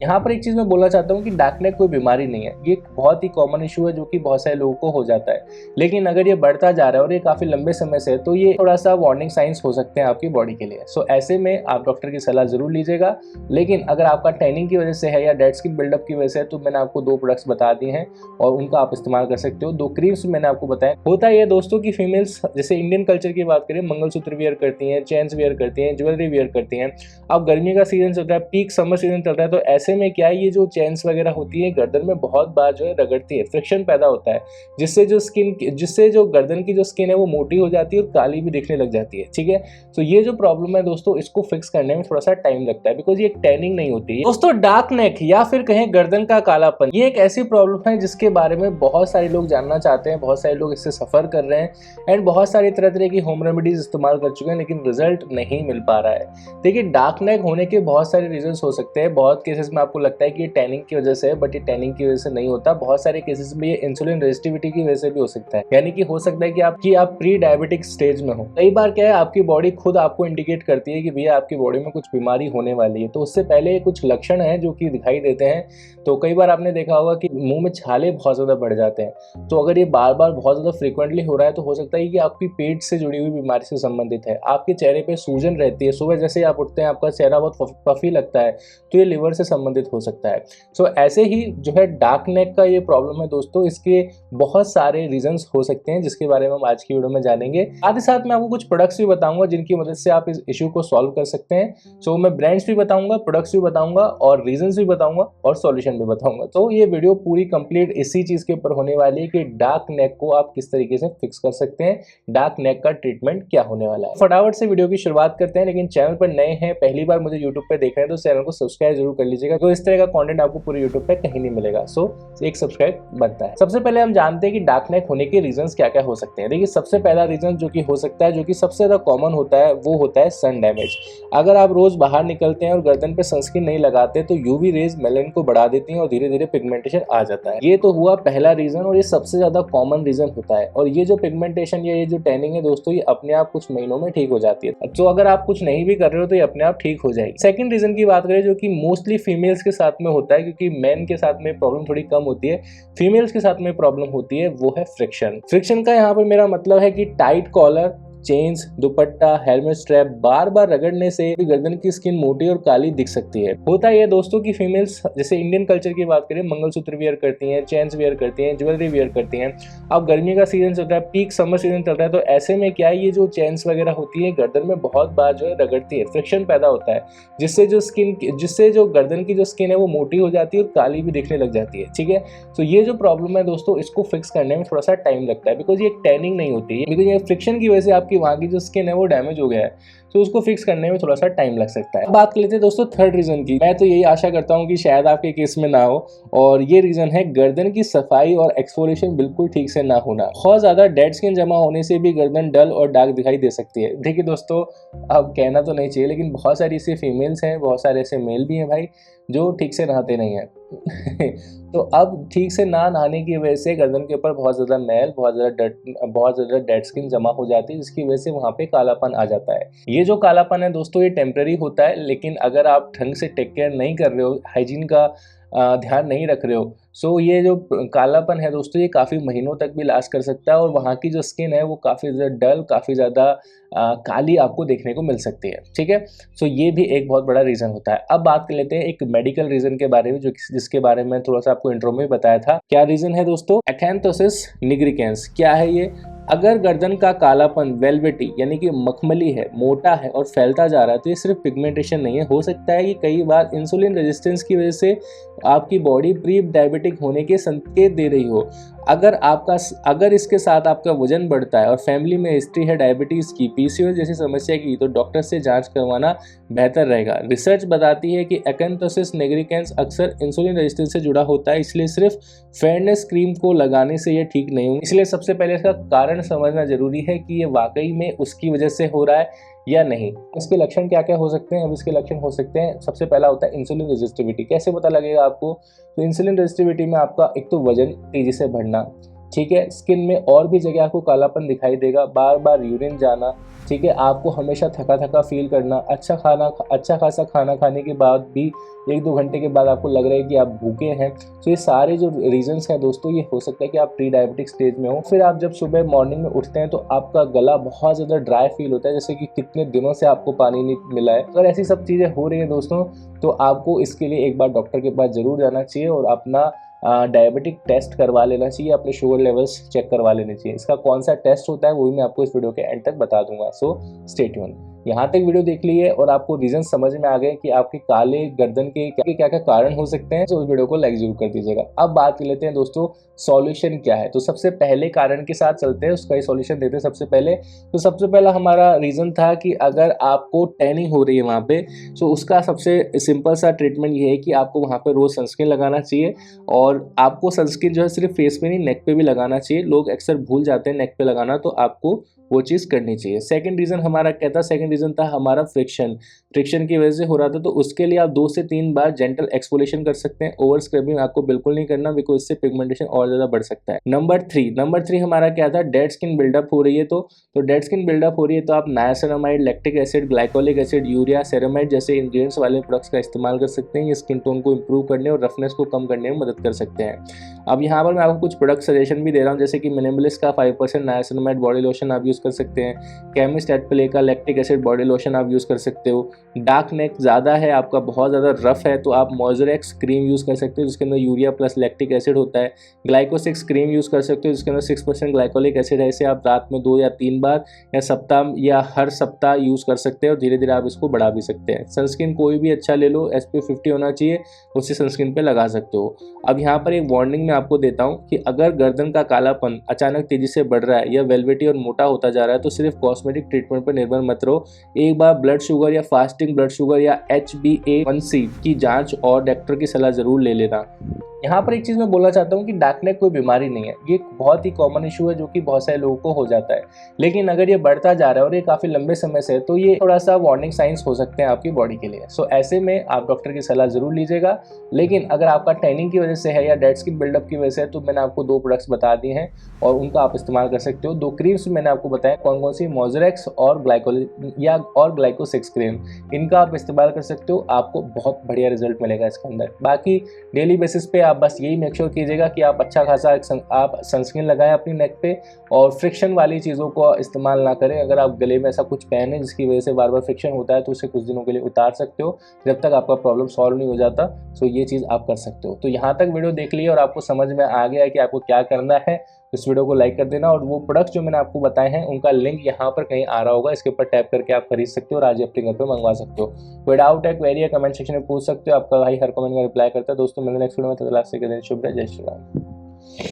यहाँ पर एक चीज़ मैं बोलना चाहता हूँ कि डार्क नेक कोई बीमारी नहीं है, ये एक बहुत ही कॉमन इशू है जो कि बहुत सारे लोगों को हो जाता है। लेकिन अगर ये बढ़ता जा रहा है और ये काफ़ी लंबे समय से है तो ये थोड़ा सा वार्निंग साइंस हो सकते हैं आपकी बॉडी के लिए। सो ऐसे में आप डॉक्टर की सलाह ज़रूर लीजिएगा। लेकिन अगर आपका टैनिंग की वजह से है या डेड स्किन बिल्डअप की वजह से है तो मैंने आपको 2 प्रोडक्ट्स बता दिए हैं और उनका आप इस्तेमाल कर सकते हो। 2 क्रीम्स मैंने आपको बताया। होता ये दोस्तों की फीमेल्स जैसे इंडियन कल्चर की बात करें, मंगलसूत्र वियर करती हैं, चेन्स वियर करती हैं, ज्वेलरी वियर करती हैं। अब गर्मी का सीजन चल रहा है, पीक समर सीजन चल रहा है, तो ऐसे में क्या है, ये जो चेन्स वगैरह होती है गर्दन में बहुत बार जो है रगड़ती है, फ्रिक्शन पैदा होता है, जिससे जो गर्दन की जो स्किन है वो मोटी हो जाती है और काली भी दिखने लग जाती है। ठीक है, तो ये जो प्रॉब्लम है दोस्तों, इसको फिक्स करने में थोड़ा सा टाइम लगता है बिकॉज ये एक टैनिंग नहीं होती है। दोस्तों डार्क नेक या फिर कहें गर्दन का कालापन, ये एक ऐसी प्रॉब्लम है जिसके बारे में बहुत सारे लोग जानना चाहते हैं, बहुत सारे लोग इससे सफर कर रहे हैं एंड बहुत सारी तरह तरह की होम रेमेडीज इस्तेमाल कर चुके हैं लेकिन रिजल्ट नहीं मिल पा रहा है। देखिए डार्क नेक होने के बहुत सारे रीजन हो सकते हैं। बहुत केसेस में आपको लगता है कि ये टैनिंग की वजह से है, बट ये टैनिंग की वजह से नहीं होता। बहुत सारे केसेस में ये इंसुलिन रेजिस्टिविटी की वजह से भी हो सकता है, यानी कि हो सकता है कि आप प्री डायबिटिक स्टेज में हो। कई बार क्या है, आपकी बॉडी खुद आपको इंडिकेट करती है कि भैया आपकी बॉडी में कुछ बीमारी होने वाली है, तो उससे पहले कुछ लक्षण है जो कि दिखाई देते हैं। तो कई बार आपने देखा होगा कि मुंह में छाले बहुत ज्यादा बढ़ जाते हैं। तो अगर ये बार बार बहुत ज्यादा फ्रिक्वेंटली हो रहा है तो हो सकता है कि आपकी पेट से जुड़ी हुई बीमारी से संबंधित है। आपके चेहरे पे सूजन रहती है, सुबह जैसे आप उठते हैं आपका चेहरा बहुत पफी लगता है, तो ये लिवर से संबंधित हो सकता है। सो ऐसे ही जो है डार्क नेक का ये प्रॉब्लम है दोस्तों, इसके बहुत सारे रीजंस हो सकते हैं जिसके बारे में हम आज की वीडियो में जानेंगे। साथ ही साथ मैं आपको कुछ प्रोडक्ट्स भी बताऊंगा जिनकी मदद से आप इस इशू को सॉल्व कर सकते हैं। सो मैं ब्रांड्स भी बताऊंगा, प्रोडक्ट्स भी बताऊंगा और रीजंस भी बताऊंगा और सॉल्यूशन भी बताऊंगा। तो ये वीडियो पूरी कंप्लीट इसी चीज के ऊपर होने वाली है कि डार्क नेक को आप किस तरीके से फिक्स कर सकते हैं, डार्क नेक का ट्रीटमेंट क्या होने वाला है। फटाफट से वीडियो की शुरुआत करते हैं। लेकिन चैनल पर नए हैं, पहली बार मुझे यूट्यूब पे देख रहे हैं तो चैनल को सब्सक्राइब जरूर कर लीजिएगा, तो इस तरह का कंटेंट आपको पूरे यूट्यूब पे कहीं नहीं मिलेगा। सो एक सब्सक्राइब बनता है। सबसे पहले हम जानते हैं कि डार्क नेक होने के रीजंस क्या क्या हो सकते हैं। देखिए सबसे पहला रीजन जो कि हो सकता है, जो कि सबसे ज्यादा कॉमन होता है, वो होता है सन डैमेज। अगर आप रोज बाहर निकलते हैं और गर्दन पे सनस्क्रीन नहीं लगाते तो यूवी रेज मेलानिन को बढ़ा देती हैं और धीरे धीरे पिगमेंटेशन आ जाता है। ये तो हुआ पहला रीजन और ये सबसे ज्यादा कॉमन रीजन होता है। और ये जो पिगमेंटेशन या ये जो टैनिंग है दोस्तों, ये अपने आप कुछ महीनों में ठीक हो जाती है। तो अगर आप कुछ नहीं भी कर रहे हो तो ये अपने आप ठीक हो जाएगी। सेकंड रीजन की बात करें जो कि मोस्टली फीमेल्स के साथ में होता है, क्योंकि मेन के साथ में प्रॉब्लम थोड़ी कम होती है, फीमेल्स के साथ में प्रॉब्लम होती है, वो है फ्रिक्शन। फ्रिक्शन का यहाँ पर मेरा मतलब है कि tight collar, chains, dupatta, helmet strap बार बार रगड़ने से गर्दन की स्किन मोटी और काली दिख सकती है। होता है दोस्तों की फीमेल्स जैसे इंडियन कल्चर की बात करें, मंगलसूत्र वियर करती हैं, चेन्स वियर करती हैं, ज्वेलरी वियर करती हैं। अब गर्मी का सीजन चल रहा है, पीक समर सीजन चल रहा है, तो ऐसे में क्या है, ये जो चेन्स वगैरह होती है गर्दन में बहुत बार जो है रगड़ती है, फ्रिक्शन पैदा होता है, जिससे जो गर्दन की जो स्किन है वो मोटी हो जाती है और काली भी दिखने लग जाती है। ठीक है, तो ये जो प्रॉब्लम है दोस्तों, इसको फिक्स करने में थोड़ा सा टाइम लगता है बिकॉज ये एक टैनिंग नहीं होती है, बिकॉज ये फ्रिक्शन की वजह से आपकी वहाँ की जो स्किन है वो डैमेज हो गया है, तो उसको फिक्स करने में थोड़ा सा टाइम लग सकता है। बात कर लेते हैं दोस्तों थर्ड रीजन की। मैं तो यही आशा करता हूँ कि शायद आपके केस में ना हो, और ये रीजन है गर्दन की सफाई और एक्सफोलिएशन बिल्कुल ठीक से ना होना। बहुत ज्यादा डेड स्किन जमा होने से भी गर्दन डल और डार्क दिखाई दे सकती है। देखिए दोस्तों, अब कहना तो नहीं चाहिए लेकिन बहुत सारी ऐसी फीमेल्स हैं, बहुत सारे ऐसे मेल भी हैं भाई जो ठीक से नहाते नहीं हैं। तो अब ठीक से ना नहाने की वजह से गर्दन के ऊपर बहुत ज़्यादा मैल, बहुत ज़्यादा डेड स्किन जमा हो जाती है, जिसकी वजह से वहाँ पे कालापन आ जाता है। ये जो कालापन है दोस्तों, ये टेम्पररी होता है, लेकिन अगर आप ढंग से टेक केयर नहीं कर रहे हो, हाइजीन का ध्यान नहीं रख रहे हो, सो ये जो कालापन है दोस्तों, ये काफ़ी महीनों तक भी लास्ट कर सकता है और वहाँ की जो स्किन है वो काफ़ी ज़्यादा डल, काफ़ी ज़्यादा काली आपको देखने को मिल सकती है। ठीक है, सो ये भी एक बहुत बड़ा रीज़न होता है। अब बात कर लेते हैं एक मेडिकल रीज़न के बारे में, जिसके बारे में थोड़ा सा आपको इंट्रो में बताया था। क्या रीज़न है दोस्तों? एक्यांथोसिस निग्रिकेंस। क्या है ये? अगर गर्दन का कालापन वेलवेटी यानी कि मखमली है, मोटा है और फैलता जा रहा है, तो ये सिर्फ पिगमेंटेशन नहीं है। हो सकता है कि कई बार इंसुलिन रेजिस्टेंस की वजह से आपकी बॉडी प्री डायबिटिक होने के संकेत दे रही हो। अगर इसके साथ आपका वजन बढ़ता है और फैमिली में हिस्ट्री है डायबिटीज़ की, पीसीओएस जैसी समस्या की, तो डॉक्टर से जांच करवाना बेहतर रहेगा। रिसर्च बताती है कि एक्यांथोसिस निग्रिकेंस अक्सर इंसुलिन रेजिस्टेंस से जुड़ा होता है, इसलिए सिर्फ फेयरनेस क्रीम को लगाने से ये ठीक नहीं होगा। इसलिए सबसे पहले इसका कारण समझना जरूरी है कि ये वाकई में उसकी वजह से हो रहा है या नहीं। इसके लक्षण क्या क्या हो सकते हैं? अब इसके लक्षण हो सकते हैं, सबसे पहला होता है इंसुलिन रेजिस्टिविटी। कैसे पता लगेगा आपको? तो इंसुलिन रेजिस्टिविटी में आपका एक तो वजन तेजी से बढ़ना, ठीक है। स्किन में और भी जगह आपको कालापन दिखाई देगा, बार बार यूरिन जाना, ठीक है। आपको हमेशा थका थका फील करना, अच्छा खासा खाना खाने के बाद भी 1-2 घंटे के बाद आपको लग रहा है कि आप भूखे हैं। तो ये सारे जो रीजंस हैं दोस्तों, ये हो सकता है कि आप प्री डायबिटिक स्टेज में हो। फिर आप जब सुबह मॉर्निंग में उठते हैं तो आपका गला बहुत ज़्यादा ड्राई फील होता है, जैसे कि कितने दिनों से आपको पानी नहीं मिला है। अगर ऐसी सब चीज़ें हो रही हैं दोस्तों, तो आपको इसके लिए एक बार डॉक्टर के पास ज़रूर जाना चाहिए और अपना डायबिटिक टेस्ट करवा लेना चाहिए, अपने शुगर लेवल्स चेक करवा लेने चाहिए। इसका कौन सा टेस्ट होता है वो भी मैं आपको इस वीडियो के एंड तक बता दूंगा। So stay tune. यहाँ तक वीडियो देख ली है और आपको रीजन समझ में आ गए कि आपके काले गर्दन के क्या क्या कारण हो सकते हैं, तो इस वीडियो को लाइक जरूर कर दीजिएगा। अब बात कर लेते हैं दोस्तों सॉल्यूशन क्या है। तो सबसे पहले कारण के साथ चलते हैं, उसका ही सॉल्यूशन देते हैं सबसे पहले। तो सबसे पहला हमारा रीजन था कि अगर आपको टैनिंग हो रही है वहाँ पे, तो उसका सबसे सिंपल सा ट्रीटमेंट ये है कि आपको वहाँ पे रोज सनस्क्रीन लगाना चाहिए। और आपको सनस्क्रीन जो है सिर्फ फेस पे नहीं, नेक पे भी लगाना चाहिए। लोग अक्सर भूल जाते हैं नेक पे लगाना, तो आपको वो चीज़ करनी चाहिए। सेकंड रीज़न हमारा क्या था? सेकंड रीज़न था हमारा फ्रिक्शन की वजह से हो रहा था, तो उसके लिए आप 2 से 3 बार जेंटल एक्सफोलिएशन कर सकते हैं। ओवर स्क्रबिंग आपको बिल्कुल नहीं करना, बिकॉज इससे पिगमेंटेशन और ज़्यादा बढ़ सकता है। नंबर 3 हमारा क्या था? डेड स्किन बिल्डअप हो रही है, तो डेड स्किन बिल्डअप हो रही है तो आप niacinamide, lactic acid, glycolic acid, urea, ceramide जैसे इंग्रेडिएंट्स वाले प्रोडक्ट्स का इस्तेमाल कर सकते हैं। ये स्किन टोन को इंप्रूव करने और रफनेस को कम करने में मदद कर सकते हैं। अब यहाँ पर मैं आपको कुछ प्रोडक्ट सजेशन भी दे रहा हूँ, जैसे कि मिनिमलिस्ट का 5% नायासिनामाइड बॉडी लोशन आप यूज़ कर सकते हैं। केमिस्ट एट प्ले का लैक्टिक एसिड बॉडी लोशन आप यूज़ कर सकते हो। डार्क नेक ज़्यादा है आपका, बहुत ज़्यादा रफ है, तो आप मॉइस्चराइज़र क्रीम यूज़ कर सकते हो जिसके अंदर यूरिया प्लस लैक्टिक एसिड होता है। ग्लाइकोसिक्स क्रीम यूज़ कर सकते हो जिसके अंदर 6% ग्लाइकोलिक एसिड है। इसे आप रात में 2 या 3 बार या सप्ताह या हर सप्ताह यूज़ कर सकते हो। धीरे धीरे आप इसको बढ़ा भी सकते हैं। सनस्क्रीन कोई भी अच्छा ले लो, SPF 50 होना चाहिए, उसी सनस्क्रीन पर लगा सकते हो। अब यहाँ पर एक वार्निंग मैं आपको देता हूँ कि अगर गर्दन का कालापन अचानक तेजी से बढ़ रहा है या वेलवेटी और मोटा होता जा रहा है, तो सिर्फ कॉस्मेटिक ट्रीटमेंट पर निर्भर मत रहो। एक बार ब्लड शुगर या फास्टिंग ब्लड शुगर या HbA1c की जांच और डॉक्टर की सलाह जरूर ले लेना। यहाँ पर एक चीज़ मैं बोलना चाहता हूँ कि डार्कनेक कोई बीमारी नहीं है, ये एक बहुत ही कॉमन इशू है जो कि बहुत सारे लोगों को हो जाता है। लेकिन अगर ये बढ़ता जा रहा है और ये काफ़ी लंबे समय से है, तो ये थोड़ा सा वार्निंग साइंस हो सकते हैं आपकी बॉडी के लिए। सो ऐसे में आप डॉक्टर की सलाह जरूर लीजिएगा। लेकिन अगर आपका टैनिंग की वजह से है या डेड स्किन बिल्डअप की वजह से है, तो मैंने आपको 2 प्रोडक्ट्स बता दिए हैं और उनका आप इस्तेमाल कर सकते हो। 2 क्रीम्स मैंने आपको बताया कौन कौन सी, मॉइस्चराइज़ और ग्लाइकोसिक्स क्रीम, इनका आप इस्तेमाल कर सकते हो। आपको बहुत बढ़िया रिजल्ट मिलेगा इसके अंदर। बाकी डेली बेसिस पे आप बस यही मेक श्योर कीजिएगा कि आप अच्छा खासा आप सनस्क्रीन लगाएं अपनी नेक पे और फ्रिक्शन वाली चीज़ों को इस्तेमाल ना करें। अगर आप गले में ऐसा कुछ पहने जिसकी वजह से बार बार फ्रिक्शन होता है, तो उसे कुछ दिनों के लिए उतार सकते हो जब तक आपका प्रॉब्लम सॉल्व नहीं हो जाता। तो ये चीज़ आप कर सकते हो। तो यहाँ तक वीडियो देख ली और आपको समझ में आ गया है कि आपको क्या करना है, इस वीडियो को लाइक कर देना। और वो प्रोडक्ट्स जो मैंने आपको बताए हैं उनका लिंक यहाँ पर कहीं आ रहा होगा, इसके ऊपर टैप करके आप खरीद सकते हो और आज ही अपने घर पे मंगवा सकते हो। कोई डाउट है, क्वेरी है, कमेंट सेक्शन में पूछ सकते हो। आपका भाई हर कमेंट का रिप्लाई करता है। दोस्तों मिलते हैं नेक्स्ट वीडियो में, तब तक के लिए शुभ रहे। जय श्री राम।